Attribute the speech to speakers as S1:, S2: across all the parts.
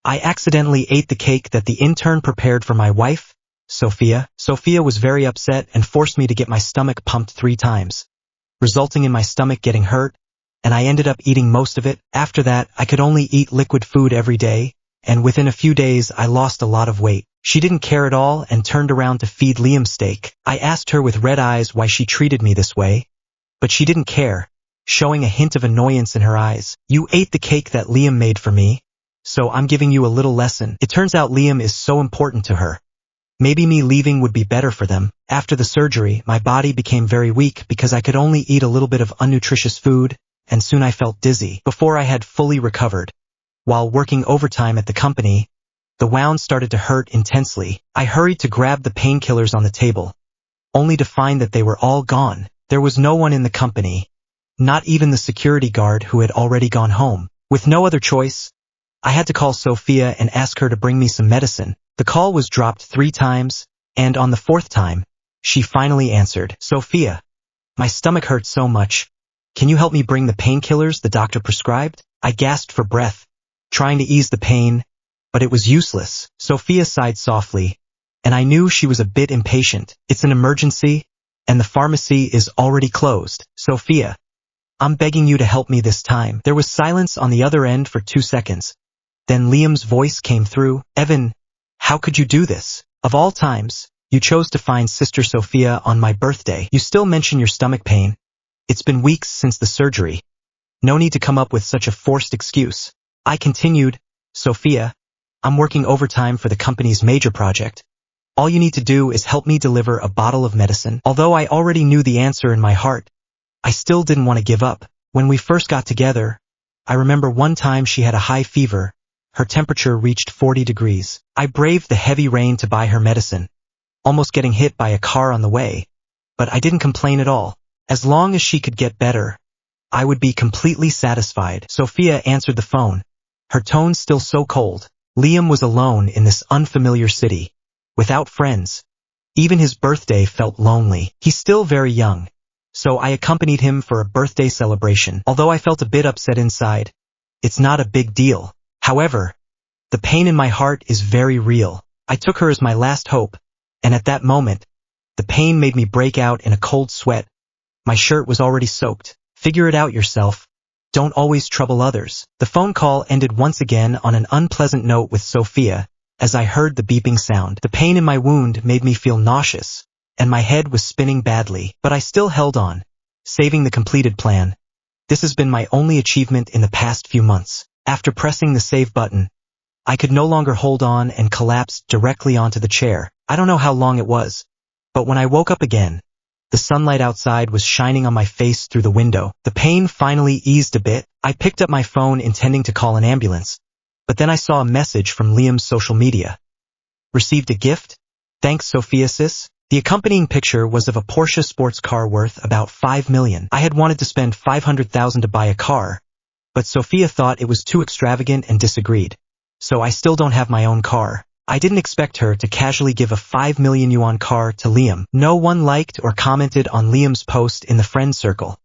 S1: I accidentally ate the cake that the intern prepared for my wife, Sophia. Sophia was very upset and forced me to get my stomach pumped 3 times, resulting in my stomach getting hurt, and I ended up eating most of it. After that, I could only eat liquid food every day, and within a few days I lost a lot of weight. She didn't care at all and turned around to feed Liam steak. I asked her with red eyes why she treated me this way, but she didn't care, showing a hint of annoyance in her eyes. You ate the cake that Liam made for me, so I'm giving you a little lesson. It turns out Liam is so important to her. Maybe me leaving would be better for them. After the surgery, my body became very weak because I could only eat a little bit of unnutritious food, and soon I felt dizzy. Before I had fully recovered, while working overtime at the company, the wound started to hurt intensely. I hurried to grab the painkillers on the table, only to find that they were all gone. There was no one in the company, not even the security guard who had already gone home. With no other choice, I had to call Sophia and ask her to bring me some medicine. The call was dropped 3 times, and on the 4th time, she finally answered. Sophia, my stomach hurts so much. Can you help me bring the painkillers the doctor prescribed? I gasped for breath, trying to ease the pain, but it was useless. Sophia sighed softly, and I knew she was a bit impatient. It's an emergency, and the pharmacy is already closed. Sophia, I'm begging you to help me this time. There was silence on the other end for 2 seconds. Then Liam's voice came through. Evan, how could you do this? Of all times, you chose to find Sister Sophia on my birthday. You still mention your stomach pain. It's been weeks since the surgery. No need to come up with such a forced excuse. I continued, Sophia, I'm working overtime for the company's major project. All you need to do is help me deliver a bottle of medicine. Although I already knew the answer in my heart, I still didn't want to give up. When we first got together, I remember one time she had a high fever. Her temperature reached 40 degrees. I braved the heavy rain to buy her medicine, almost getting hit by a car on the way, but I didn't complain at all. As long as she could get better, I would be completely satisfied. Sophia answered the phone, her tone still so cold. Liam was alone in this unfamiliar city, without friends. Even his birthday felt lonely. He's still very young, so I accompanied him for a birthday celebration. Although I felt a bit upset inside, it's not a big deal. However, the pain in my heart is very real. I took her as my last hope, and at that moment, the pain made me break out in a cold sweat. My shirt was already soaked. Figure it out yourself. Don't always trouble others. The phone call ended once again on an unpleasant note with Sophia, as I heard the beeping sound. The pain in my wound made me feel nauseous, and my head was spinning badly, but I still held on, saving the completed plan. This has been my only achievement in the past few months. After pressing the save button, I could no longer hold on and collapsed directly onto the chair. I don't know how long it was, but when I woke up again, the sunlight outside was shining on my face through the window. The pain finally eased a bit. I picked up my phone intending to call an ambulance, but then I saw a message from Liam's social media. Received a gift? Thanks, Sophia sis. The accompanying picture was of a Porsche sports car worth about $5 million. I had wanted to spend $500,000 to buy a car, but Sophia thought it was too extravagant and disagreed. So I still don't have my own car. I didn't expect her to casually give a 5 million yuan car to Liam. No one liked or commented on Liam's post in the friend circle.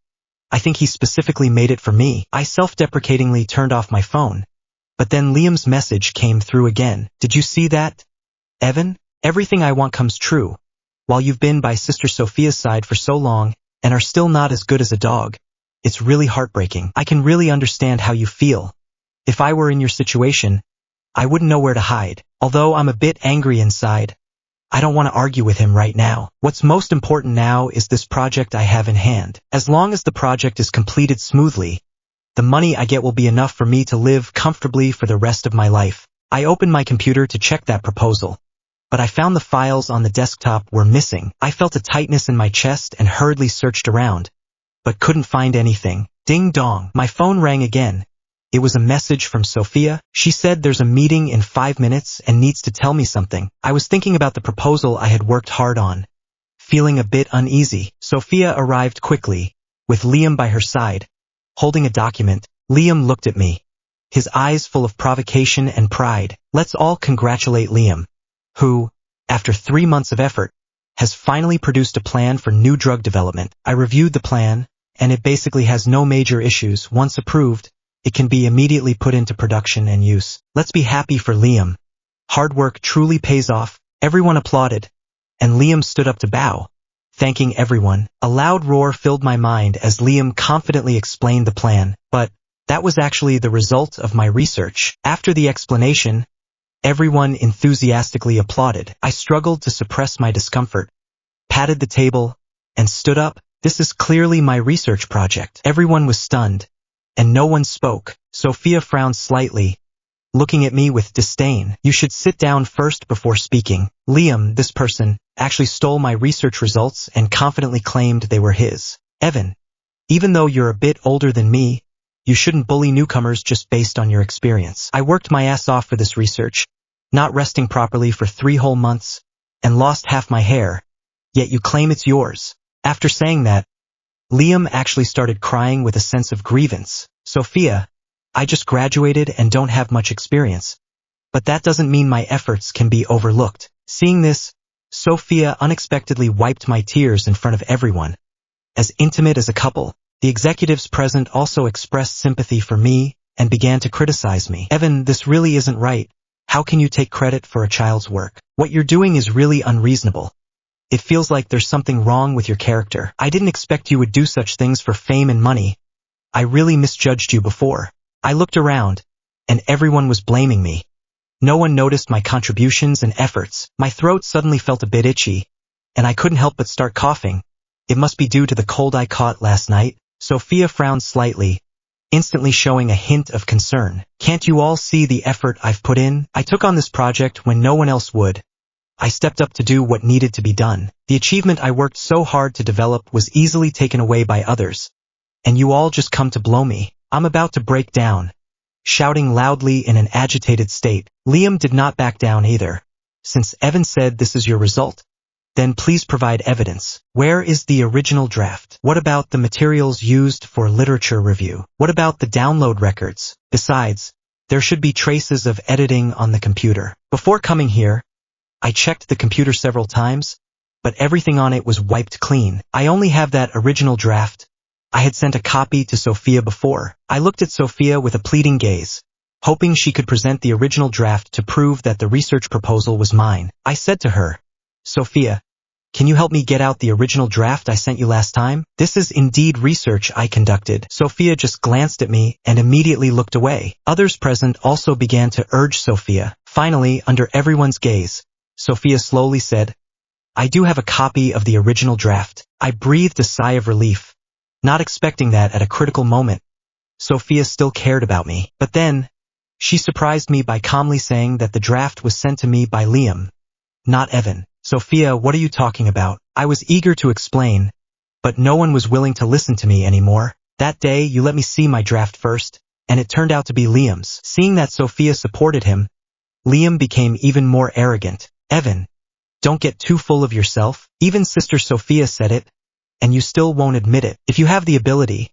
S1: I think he specifically made it for me. I self-deprecatingly turned off my phone. But then Liam's message came through again. Did you see that? Evan, everything I want comes true. While you've been by Sister Sophia's side for so long, and are still not as good as a dog, it's really heartbreaking. I can really understand how you feel. If I were in your situation, I wouldn't know where to hide. Although I'm a bit angry inside, I don't want to argue with him right now. What's most important now is this project I have in hand. As long as the project is completed smoothly, the money I get will be enough for me to live comfortably for the rest of my life. I opened my computer to check that proposal, but I found the files on the desktop were missing. I felt a tightness in my chest and hurriedly searched around, but couldn't find anything. Ding dong. My phone rang again. It was a message from Sophia. She said there's a meeting in 5 minutes and needs to tell me something. I was thinking about the proposal I had worked hard on, feeling a bit uneasy. Sophia arrived quickly, with Liam by her side, holding a document. Liam looked at me, his eyes full of provocation and pride. Let's all congratulate Liam, who, after 3 months of effort, has finally produced a plan for new drug development. I reviewed the plan, and it basically has no major issues. Once approved, it can be immediately put into production and use. Let's be happy for Liam. Hard work truly pays off. Everyone applauded, and Liam stood up to bow, thanking everyone. A loud roar filled my mind as Liam confidently explained the plan, but that was actually the result of my research. After the explanation, everyone enthusiastically applauded. I struggled to suppress my discomfort, patted the table, and stood up. This is clearly my research project. Everyone was stunned, and no one spoke. Sophia frowned slightly, looking at me with disdain. You should sit down first before speaking. Liam, this person, actually stole my research results and confidently claimed they were his. Evan, even though you're a bit older than me, you shouldn't bully newcomers just based on your experience. I worked my ass off for this research, not resting properly for 3 whole months, and lost half my hair, yet you claim it's yours. After saying that, Liam actually started crying with a sense of grievance. Sophia, I just graduated and don't have much experience, but that doesn't mean my efforts can be overlooked. Seeing this, Sophia unexpectedly wiped my tears in front of everyone. As intimate as a couple, the executives present also expressed sympathy for me and began to criticize me. Evan, this really isn't right. How can you take credit for a child's work? What you're doing is really unreasonable. It feels like there's something wrong with your character. I didn't expect you would do such things for fame and money. I really misjudged you before. I looked around, and everyone was blaming me. No one noticed my contributions and efforts. My throat suddenly felt a bit itchy, and I couldn't help but start coughing. It must be due to the cold I caught last night. Sophia frowned slightly, instantly showing a hint of concern. Can't you all see the effort I've put in? I took on this project when no one else would. I stepped up to do what needed to be done. The achievement I worked so hard to develop was easily taken away by others, and you all just come to blow me. I'm about to break down, shouting loudly in an agitated state. Liam did not back down either. Since Evan said this is your result, then please provide evidence. Where is the original draft? What about the materials used for literature review? What about the download records? Besides, there should be traces of editing on the computer. Before coming here, I checked the computer several times, but everything on it was wiped clean. I only have that original draft. I had sent a copy to Sophia before. I looked at Sophia with a pleading gaze, hoping she could present the original draft to prove that the research proposal was mine. I said to her, Sophia, can you help me get out the original draft I sent you last time? This is indeed research I conducted. Sophia just glanced at me and immediately looked away. Others present also began to urge Sophia. Finally, under everyone's gaze, Sophia slowly said, I do have a copy of the original draft. I breathed a sigh of relief, not expecting that at a critical moment. Sophia still cared about me. But then, she surprised me by calmly saying that the draft was sent to me by Liam, not Evan. Sophia, what are you talking about? I was eager to explain, but no one was willing to listen to me anymore. That day, you let me see my draft first, and it turned out to be Liam's. Seeing that Sophia supported him, Liam became even more arrogant. Evan, don't get too full of yourself. Even Sister Sophia said it, and you still won't admit it. If you have the ability,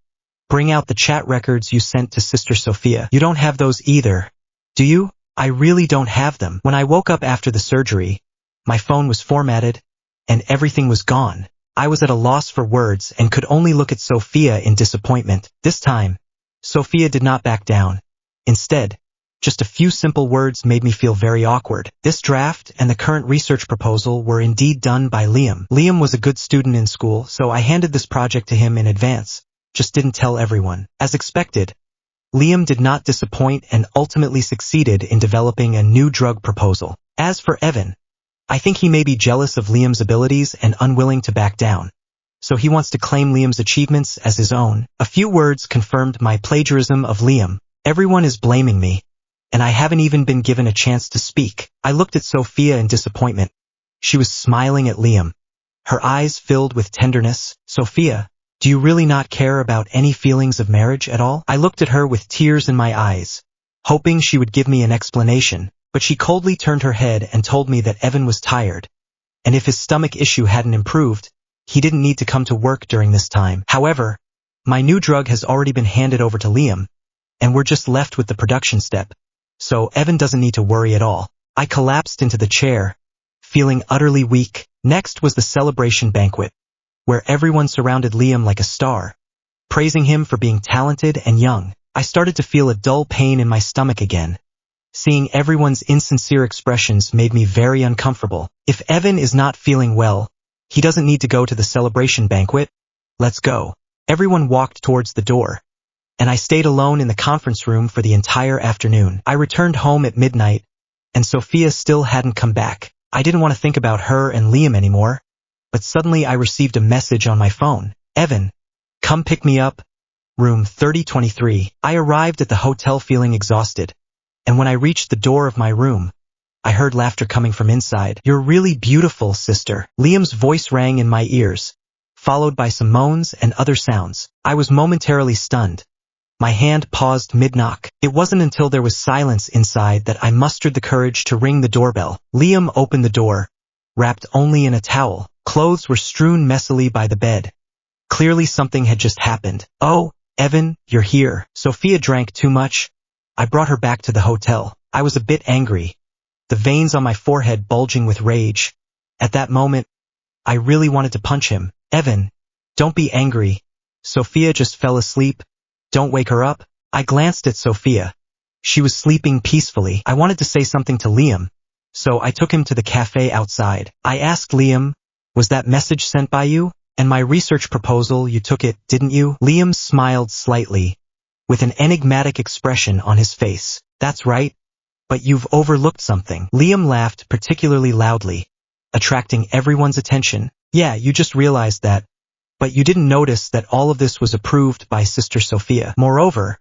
S1: bring out the chat records you sent to Sister Sophia. You don't have those either, do you? I really don't have them. When I woke up after the surgery, my phone was formatted, and everything was gone. I was at a loss for words and could only look at Sophia in disappointment. This time, Sophia did not back down. Instead, just a few simple words made me feel very awkward. This draft and the current research proposal were indeed done by Liam. Liam was a good student in school, so I handed this project to him in advance, just didn't tell everyone. As expected, Liam did not disappoint and ultimately succeeded in developing a new drug proposal. As for Evan, I think he may be jealous of Liam's abilities and unwilling to back down, so he wants to claim Liam's achievements as his own. A few words confirmed my plagiarism of Liam. Everyone is blaming me, and I haven't even been given a chance to speak. I looked at Sophia in disappointment. She was smiling at Liam, her eyes filled with tenderness. Sophia, do you really not care about any feelings of marriage at all? I looked at her with tears in my eyes, hoping she would give me an explanation, but she coldly turned her head and told me that Evan was tired, and if his stomach issue hadn't improved, he didn't need to come to work during this time. However, my new drug has already been handed over to Liam, and we're just left with the production step, so Evan doesn't need to worry at all. I collapsed into the chair, feeling utterly weak. Next was the celebration banquet, where everyone surrounded Liam like a star, praising him for being talented and young. I started to feel a dull pain in my stomach again. Seeing everyone's insincere expressions made me very uncomfortable. If Evan is not feeling well, he doesn't need to go to the celebration banquet. Let's go. Everyone walked towards the door, and I stayed alone in the conference room for the entire afternoon. I returned home at midnight, and Sophia still hadn't come back. I didn't want to think about her and Liam anymore, but suddenly I received a message on my phone. Evan, come pick me up. Room 3023. I arrived at the hotel feeling exhausted, and when I reached the door of my room, I heard laughter coming from inside. You're really beautiful, sister. Liam's voice rang in my ears, followed by some moans and other sounds. I was momentarily stunned. My hand paused mid-knock. It wasn't until there was silence inside that I mustered the courage to ring the doorbell. Liam opened the door, wrapped only in a towel. Clothes were strewn messily by the bed. Clearly something had just happened. Oh, Evan, you're here. Sophia drank too much. I brought her back to the hotel. I was a bit angry, the veins on my forehead bulging with rage. At that moment, I really wanted to punch him. Evan, don't be angry. Sophia just fell asleep. Don't wake her up. I glanced at Sophia. She was sleeping peacefully. I wanted to say something to Liam, so I took him to the cafe outside. I asked Liam, was that message sent by you? And my research proposal, you took it, didn't you? Liam smiled slightly, with an enigmatic expression on his face. That's right, but you've overlooked something. Liam laughed particularly loudly, attracting everyone's attention. Yeah, you just realized that, but you didn't notice that all of this was approved by Sister Sophia. Moreover,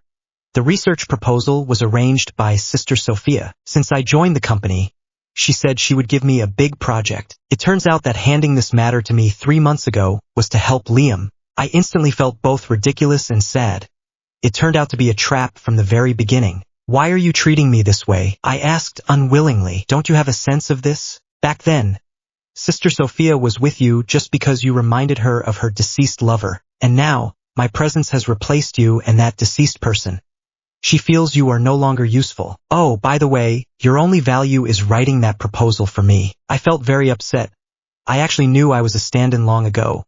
S1: the research proposal was arranged by Sister Sophia. Since I joined the company, she said she would give me a big project. It turns out that handing this matter to me 3 months ago was to help Liam. I instantly felt both ridiculous and sad. It turned out to be a trap from the very beginning. Why are you treating me this way? I asked unwillingly. Don't you have a sense of this? Back then, Sister Sophia was with you just because you reminded her of her deceased lover. And now, my presence has replaced you and that deceased person. She feels you are no longer useful. Oh, by the way, your only value is writing that proposal for me. I felt very upset. I actually knew I was a stand-in long ago,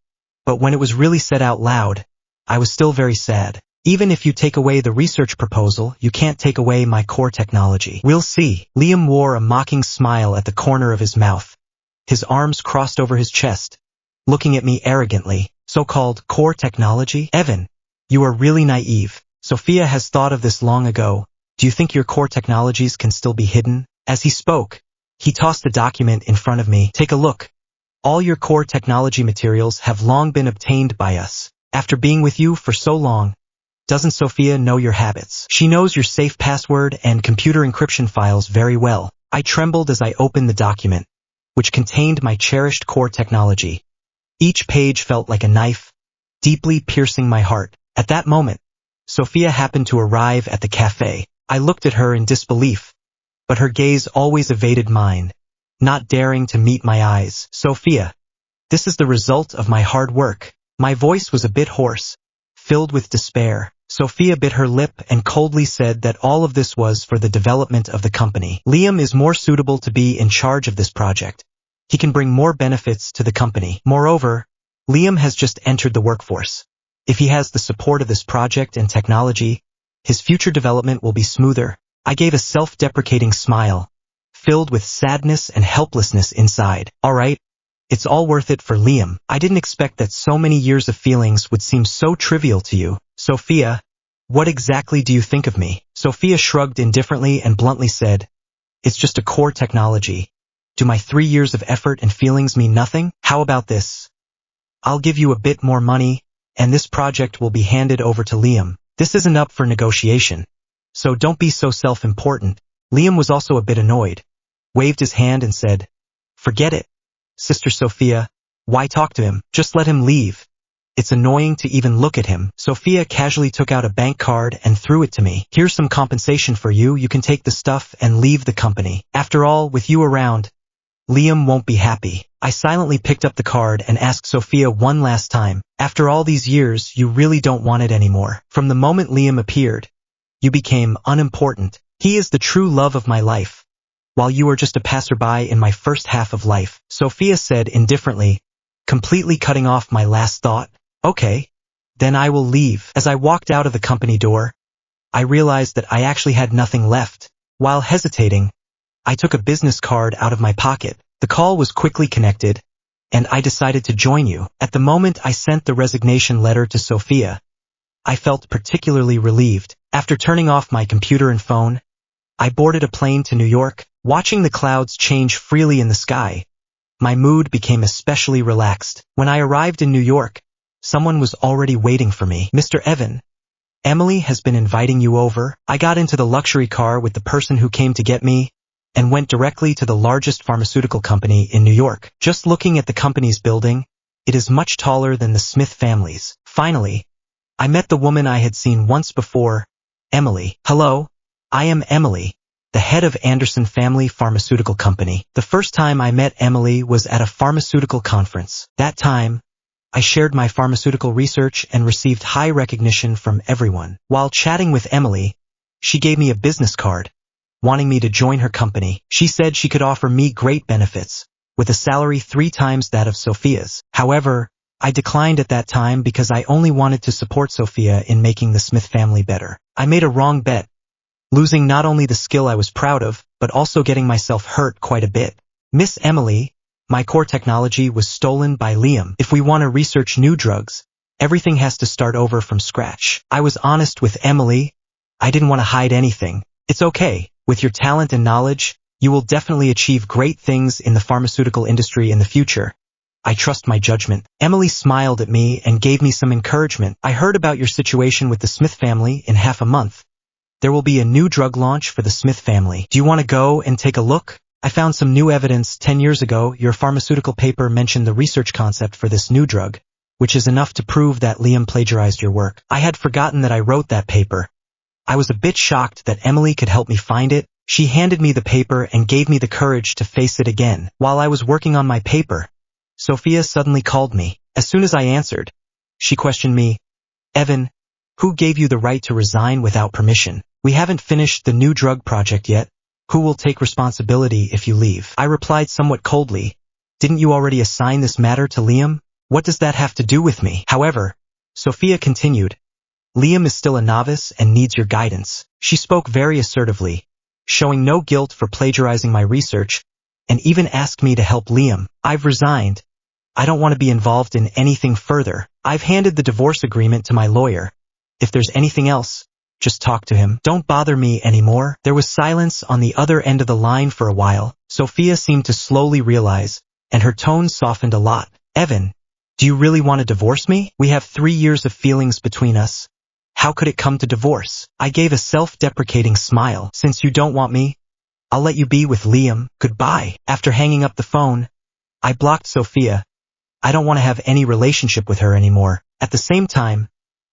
S1: but when it was really said out loud, I was still very sad. Even if you take away the research proposal, you can't take away my core technology. We'll see. Liam wore a mocking smile at the corner of his mouth. His arms crossed over his chest, looking at me arrogantly. So-called core technology? Evan, you are really naive. Sophia has thought of this long ago. Do you think your core technologies can still be hidden? As he spoke, he tossed a document in front of me. Take a look. All your core technology materials have long been obtained by us. After being with you for so long, doesn't Sophia know your habits? She knows your safe password and computer encryption files very well. I trembled as I opened the document, which contained my cherished core technology. Each page felt like a knife, deeply piercing my heart. At that moment, Sophia happened to arrive at the cafe. I looked at her in disbelief, but her gaze always evaded mine, not daring to meet my eyes. Sophia, this is the result of my hard work. My voice was a bit hoarse, filled with despair. Sophia bit her lip and coldly said that all of this was for the development of the company. Liam is more suitable to be in charge of this project. He can bring more benefits to the company. Moreover, Liam has just entered the workforce. If he has the support of this project and technology, his future development will be smoother. I gave a self-deprecating smile, filled with sadness and helplessness inside. All right, it's all worth it for Liam. I didn't expect that so many years of feelings would seem so trivial to you. Sophia, what exactly do you think of me? Sophia shrugged indifferently and bluntly said, it's just a core technology. Do my 3 years of effort and feelings mean nothing? How about this? I'll give you a bit more money, and this project will be handed over to Liam. This isn't up for negotiation, so don't be so self-important. Liam was also a bit annoyed, waved his hand and said, forget it. Sister Sophia, why talk to him? Just let him leave. It's annoying to even look at him. Sophia casually took out a bank card and threw it to me. Here's some compensation for you. You can take the stuff and leave the company. After all, with you around, Liam won't be happy. I silently picked up the card and asked Sophia one last time, after all these years, you really don't want it anymore. From the moment Liam appeared, you became unimportant. He is the true love of my life, while you are just a passerby in my first half of life. Sophia said indifferently, completely cutting off my last thought. Okay, then I will leave. As I walked out of the company door, I realized that I actually had nothing left. While hesitating, I took a business card out of my pocket. The call was quickly connected, and I decided to join you. At the moment I sent the resignation letter to Sophia, I felt particularly relieved. After turning off my computer and phone, I boarded a plane to New York. Watching the clouds change freely in the sky, my mood became especially relaxed. When I arrived in New York, someone was already waiting for me. Mr. Evan, Emily has been inviting you over. I got into the luxury car with the person who came to get me and went directly to the largest pharmaceutical company in New York. Just looking at the company's building, it is much taller than the Smith family's. Finally, I met the woman I had seen once before, Emily. Hello, I am Emily, the head of Anderson Family Pharmaceutical Company. The first time I met Emily was at a pharmaceutical conference. That time, I shared my pharmaceutical research and received high recognition from everyone. While chatting with Emily, she gave me a business card, wanting me to join her company. She said she could offer me great benefits, with a salary 3 times that of Sophia's. However, I declined at that time because I only wanted to support Sophia in making the Smith family better. I made a wrong bet, losing not only the skill I was proud of, but also getting myself hurt quite a bit. Miss Emily, my core technology was stolen by Liam. If we want to research new drugs, everything has to start over from scratch. I was honest with Emily. I didn't want to hide anything. It's okay. With your talent and knowledge, you will definitely achieve great things in the pharmaceutical industry in the future. I trust my judgment. Emily smiled at me and gave me some encouragement. I heard about your situation with the Smith family in half a month. There will be a new drug launch for the Smith family. Do you want to go and take a look? I found some new evidence 10 years ago. Your pharmaceutical paper mentioned the research concept for this new drug, which is enough to prove that Liam plagiarized your work. I had forgotten that I wrote that paper. I was a bit shocked that Emily could help me find it. She handed me the paper and gave me the courage to face it again. While I was working on my paper, Sophia suddenly called me. As soon as I answered, she questioned me. Evan, who gave you the right to resign without permission? We haven't finished the new drug project yet. Who will take responsibility if you leave? I replied somewhat coldly. Didn't you already assign this matter to Liam? What does that have to do with me? However, Sophia continued. Liam is still a novice and needs your guidance. She spoke very assertively, showing no guilt for plagiarizing my research, and even asked me to help Liam. I've resigned. I don't want to be involved in anything further. I've handed the divorce agreement to my lawyer. If there's anything else, just talk to him. Don't bother me anymore. There was silence on the other end of the line for a while. Sophia seemed to slowly realize, and her tone softened a lot. Evan, do you really want to divorce me? We have 3 years of feelings between us. How could it come to divorce? I gave a self-deprecating smile. Since you don't want me, I'll let you be with Liam. Goodbye. After hanging up the phone, I blocked Sophia. I don't want to have any relationship with her anymore. At the same time,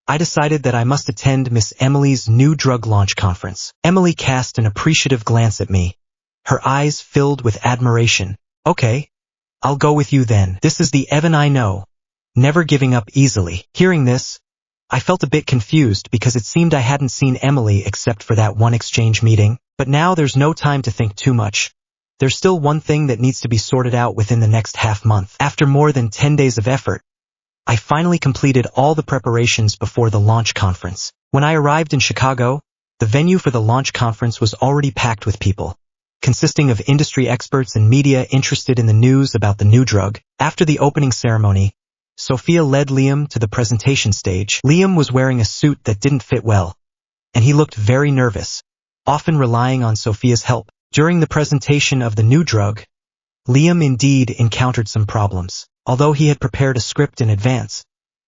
S1: I decided that I must attend Miss Emily's new drug launch conference. Emily cast an appreciative glance at me. Her eyes filled with admiration. Okay, I'll go with you then. This is the Evan I know, never giving up easily. Hearing this, I felt a bit confused because it seemed I hadn't seen Emily except for that one exchange meeting. But now there's no time to think too much. There's still one thing that needs to be sorted out within the next half month. After more than 10 days of effort, I finally completed all the preparations before the launch conference. When I arrived in Chicago, the venue for the launch conference was already packed with people, consisting of industry experts and media interested in the news about the new drug. After the opening ceremony, Sophia led Liam to the presentation stage. Liam was wearing a suit that didn't fit well, and he looked very nervous, often relying on Sophia's help. During the presentation of the new drug, Liam indeed encountered some problems. Although he had prepared a script in advance,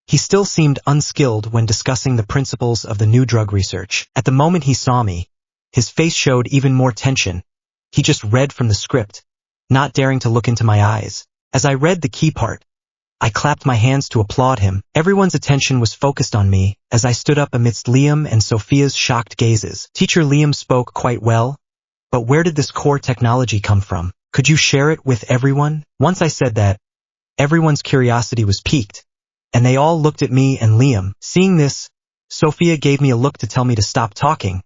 S1: he still seemed unskilled when discussing the principles of the new drug research. At the moment he saw me, his face showed even more tension. He just read from the script, not daring to look into my eyes. As I read the key part, I clapped my hands to applaud him. Everyone's attention was focused on me as I stood up amidst Liam and Sophia's shocked gazes. Teacher Liam spoke quite well, but where did this core technology come from? Could you share it with everyone? Once I said that, everyone's curiosity was piqued, and they all looked at me and Liam. Seeing this, Sophia gave me a look to tell me to stop talking,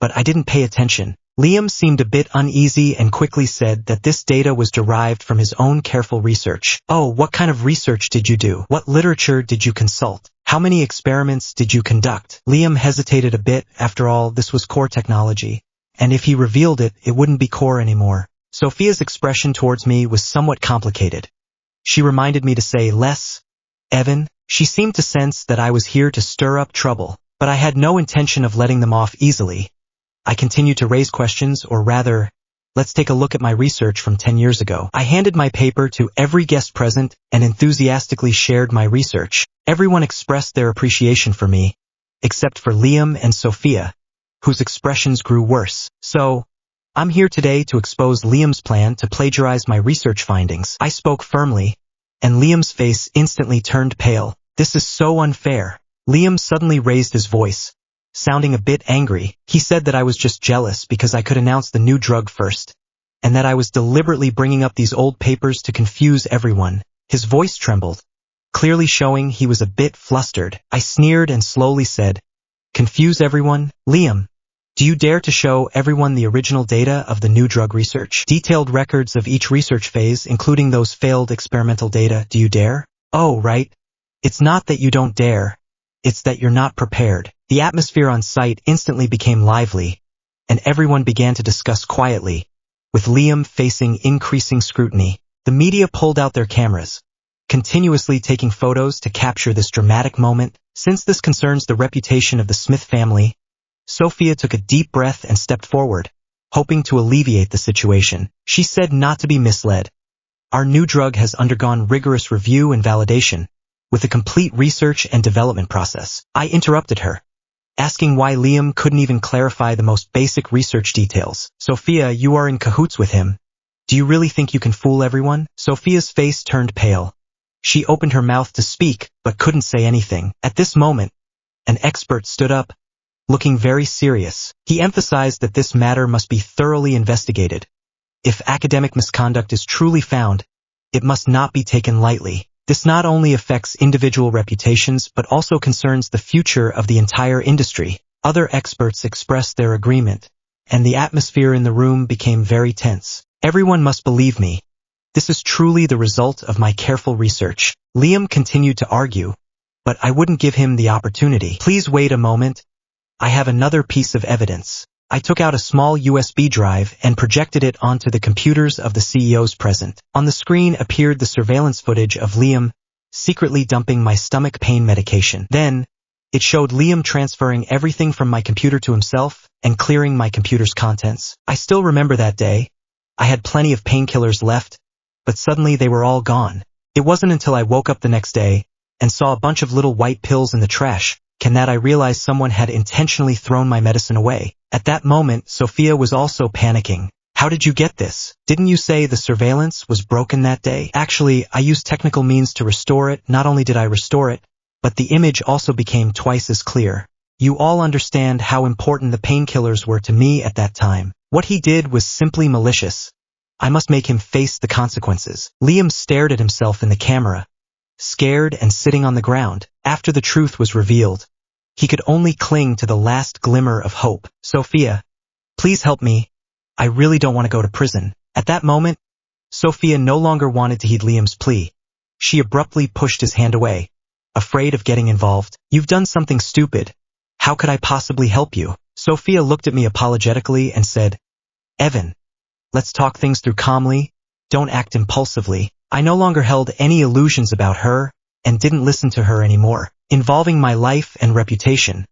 S1: but I didn't pay attention. Liam seemed a bit uneasy and quickly said that this data was derived from his own careful research. Oh, what kind of research did you do? What literature did you consult? How many experiments did you conduct? Liam hesitated a bit. After all, this was core technology, and if he revealed it, it wouldn't be core anymore. Sophia's expression towards me was somewhat complicated. She reminded me to say less, Evan. She seemed to sense that I was here to stir up trouble, but I had no intention of letting them off easily. I continued to raise questions, or rather, let's take a look at my research from 10 years ago. I handed my paper to every guest present and enthusiastically shared my research. Everyone expressed their appreciation for me, except for Liam and Sophia, whose expressions grew worse. So, I'm here today to expose Liam's plan to plagiarize my research findings. I spoke firmly, and Liam's face instantly turned pale. This is so unfair. Liam suddenly raised his voice, sounding a bit angry. He said that I was just jealous because I could announce the new drug first, and that I was deliberately bringing up these old papers to confuse everyone. His voice trembled, clearly showing he was a bit flustered. I sneered and slowly said, "Confuse everyone? Liam, do you dare to show everyone the original data of the new drug research? Detailed records of each research phase, including those failed experimental data, do you dare?" "Oh, right. It's not that you don't dare. It's that you're not prepared." The atmosphere on site instantly became lively, and everyone began to discuss quietly, with Liam facing increasing scrutiny. The media pulled out their cameras, continuously taking photos to capture this dramatic moment. Since this concerns the reputation of the Smith family, Sophia took a deep breath and stepped forward, hoping to alleviate the situation. She said not to be misled. Our new drug has undergone rigorous review and validation, with a complete research and development process. I interrupted her, asking why Liam couldn't even clarify the most basic research details. "Sophia, you are in cahoots with him. Do you really think you can fool everyone?" Sophia's face turned pale. She opened her mouth to speak, but couldn't say anything. At this moment, an expert stood up, looking very serious. He emphasized that this matter must be thoroughly investigated. If academic misconduct is truly found, it must not be taken lightly. This not only affects individual reputations but also concerns the future of the entire industry. Other experts expressed their agreement, and the atmosphere in the room became very tense. "Everyone must believe me. This is truly the result of my careful research." Liam continued to argue, but I wouldn't give him the opportunity. "Please wait a moment. I have another piece of evidence." I took out a small USB drive and projected it onto the computers of the CEOs present. On the screen appeared the surveillance footage of Liam secretly dumping my stomach pain medication. Then, it showed Liam transferring everything from my computer to himself and clearing my computer's contents. I still remember that day. I had plenty of painkillers left, but suddenly they were all gone. It wasn't until I woke up the next day and saw a bunch of little white pills in the trash can that I realized someone had intentionally thrown my medicine away. At that moment, Sophia was also panicking. "How did you get this? Didn't you say the surveillance was broken that day?" "Actually, I used technical means to restore it. Not only did I restore it, but the image also became twice as clear. You all understand how important the painkillers were to me at that time. What he did was simply malicious. I must make him face the consequences." Liam stared at himself in the camera, scared and sitting on the ground. After the truth was revealed, he could only cling to the last glimmer of hope. "Sophia, please help me. I really don't want to go to prison." At that moment, Sophia no longer wanted to heed Liam's plea. She abruptly pushed his hand away, afraid of getting involved. "You've done something stupid. How could I possibly help you?" Sophia looked at me apologetically and said, "Evan, let's talk things through calmly. Don't act impulsively." I no longer held any illusions about her and didn't listen to her anymore. Involving my life and reputation,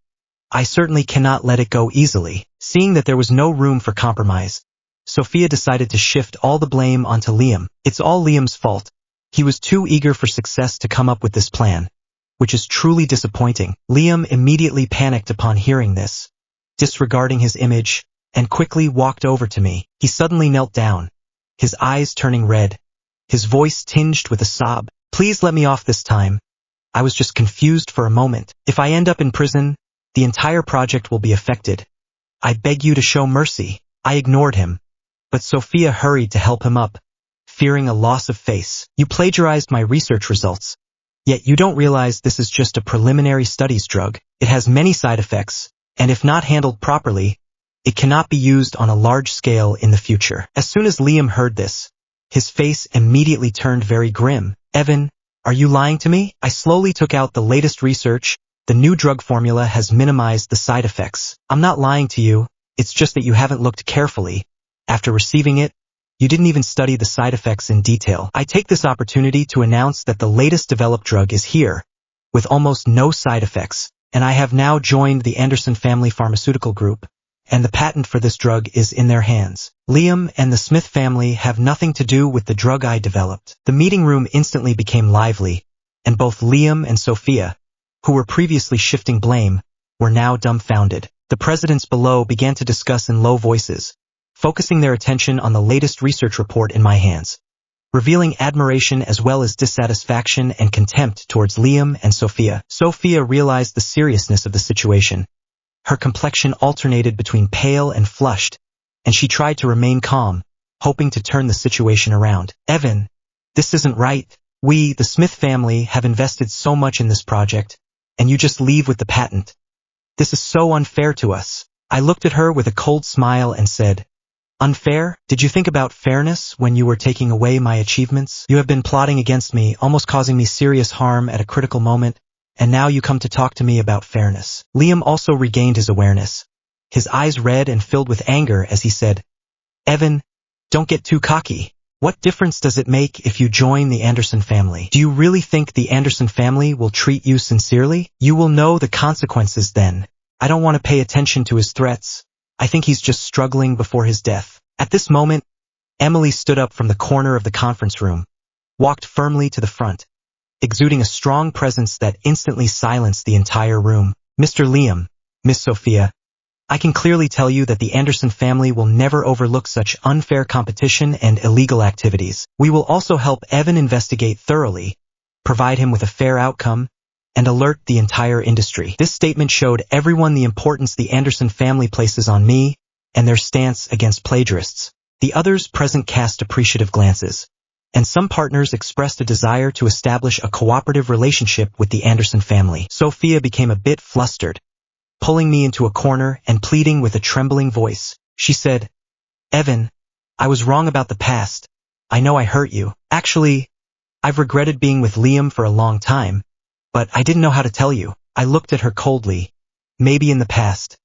S1: I certainly cannot let it go easily. Seeing that there was no room for compromise, Sophia decided to shift all the blame onto Liam. "It's all Liam's fault. He was too eager for success to come up with this plan, which is truly disappointing." Liam immediately panicked upon hearing this, disregarding his image, and quickly walked over to me. He suddenly knelt down, his eyes turning red, his voice tinged with a sob. "Please let me off this time. I was just confused for a moment. If I end up in prison, the entire project will be affected. I beg you to show mercy." I ignored him, but Sophia hurried to help him up, fearing a loss of face. "You plagiarized my research results. Yet you don't realize this is just a preliminary studies drug. It has many side effects, and if not handled properly, it cannot be used on a large scale in the future." As soon as Liam heard this, his face immediately turned very grim. "Evan, Are you lying to me? I slowly took out the latest research. The new drug formula has minimized the side effects. I'm not lying to you, it's just that you haven't looked carefully. After receiving it, you didn't even study the side effects in detail. I take this opportunity to announce that the latest developed drug is here, with almost no side effects, and I have now joined the Anderson Family Pharmaceutical Group, and the patent for this drug is in their hands. Liam and the Smith family have nothing to do with the drug I developed. The meeting room instantly became lively, and both Liam and Sophia, who were previously shifting blame, were now dumbfounded. The presidents below began to discuss in low voices, focusing their attention on the latest research report in my hands, revealing admiration as well as dissatisfaction and contempt towards Liam and Sophia. Sophia realized the seriousness of the situation. Her complexion alternated between pale and flushed, and she tried to remain calm, hoping to turn the situation around. Evan, this isn't right. We, the Smith family, have invested so much in this project, and you just leave with the patent. This is so unfair to us. I looked at her with a cold smile and said, Unfair? Did you think about fairness when you were taking away my achievements? You have been plotting against me, almost causing me serious harm at a critical moment, and now you come to talk to me about fairness. Liam also regained his awareness, his eyes red and filled with anger as he said, Evan, don't get too cocky. What difference does it make if you join the Anderson family? Do you really think the Anderson family will treat you sincerely? You will know the consequences then. I don't want to pay attention to his threats. I think he's just struggling before his death. At this moment, Emily stood up from the corner of the conference room, walked firmly to the front, exuding a strong presence that instantly silenced the entire room. Mr. Liam, Miss Sophia, I can clearly tell you that the Anderson family will never overlook such unfair competition and illegal activities. We will also help Evan investigate thoroughly, provide him with a fair outcome, and alert the entire industry. This statement showed everyone the importance the Anderson family places on me and their stance against plagiarists. The others present cast appreciative glances, and some partners expressed a desire to establish a cooperative relationship with the Anderson family. Sophia became a bit flustered, pulling me into a corner and pleading with a trembling voice. She said, Evan, I was wrong about the past. I know I hurt you. Actually, I've regretted being with Liam for a long time, but I didn't know how to tell you. I looked at her coldly. Maybe in the past,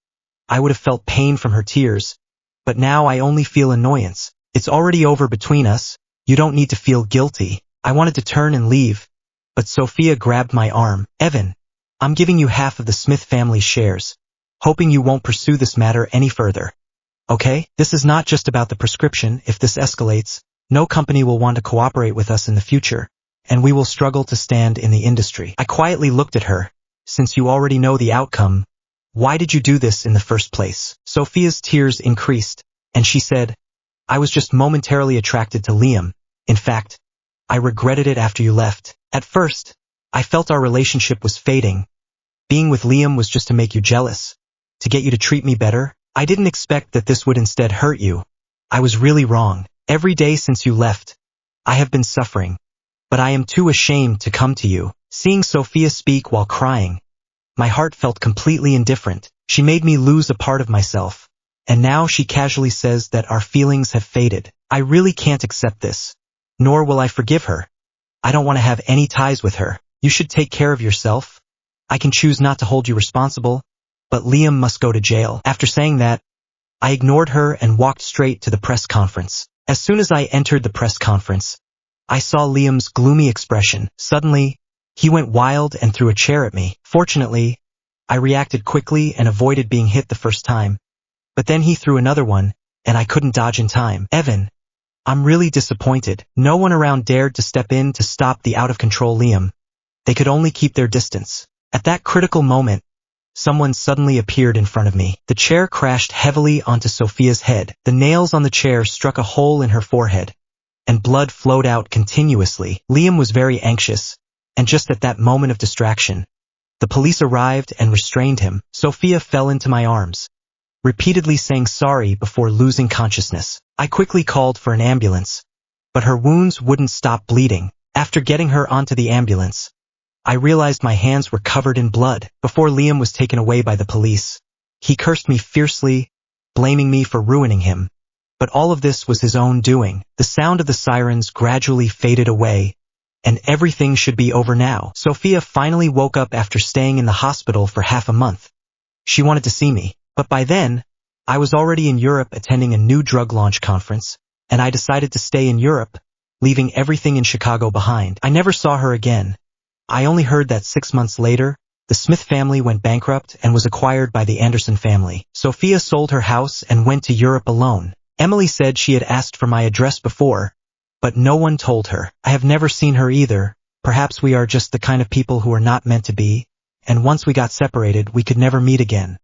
S1: I would have felt pain from her tears, but now I only feel annoyance. It's already over between us. You don't need to feel guilty. I wanted to turn and leave, but Sophia grabbed my arm. Evan, I'm giving you half of the Smith family's shares, hoping you won't pursue this matter any further. Okay? This is not just about the prescription. If this escalates, no company will want to cooperate with us in the future, and we will struggle to stand in the industry. I quietly looked at her. Since you already know the outcome, why did you do this in the first place? Sophia's tears increased, and she said, I was just momentarily attracted to Liam. In fact, I regretted it after you left. At first, I felt our relationship was fading. Being with Liam was just to make you jealous, to get you to treat me better. I didn't expect that this would instead hurt you. I was really wrong. Every day since you left, I have been suffering, but I am too ashamed to come to you. Seeing Sophia speak while crying, my heart felt completely indifferent. She made me lose a part of myself, and now she casually says that our feelings have faded. I really can't accept this, nor will I forgive her. I don't want to have any ties with her. You should take care of yourself. I can choose not to hold you responsible, but Liam must go to jail. After saying that, I ignored her and walked straight to the press conference. As soon as I entered the press conference, I saw Liam's gloomy expression. Suddenly, he went wild and threw a chair at me. Fortunately, I reacted quickly and avoided being hit the first time. But then he threw another one, and I couldn't dodge in time. Evan, I'm really disappointed. No one around dared to step in to stop the out-of-control Liam. They could only keep their distance. At that critical moment, someone suddenly appeared in front of me. The chair crashed heavily onto Sophia's head. The nails on the chair struck a hole in her forehead, and blood flowed out continuously. Liam was very anxious, and just at that moment of distraction, the police arrived and restrained him. Sophia fell into my arms, repeatedly saying sorry before losing consciousness. I quickly called for an ambulance, but her wounds wouldn't stop bleeding. After getting her onto the ambulance, I realized my hands were covered in blood. Before Liam was taken away by the police, he cursed me fiercely, blaming me for ruining him. But all of this was his own doing. The sound of the sirens gradually faded away, and everything should be over now. Sophia finally woke up after staying in the hospital for half a month. She wanted to see me, but by then, I was already in Europe attending a new drug launch conference, and I decided to stay in Europe, leaving everything in Chicago behind. I never saw her again. I only heard that 6 months later, the Smith family went bankrupt and was acquired by the Anderson family. Sophia sold her house and went to Europe alone. Emily said she had asked for my address before, but no one told her. I have never seen her either. Perhaps we are just the kind of people who are not meant to be, and once we got separated, we could never meet again.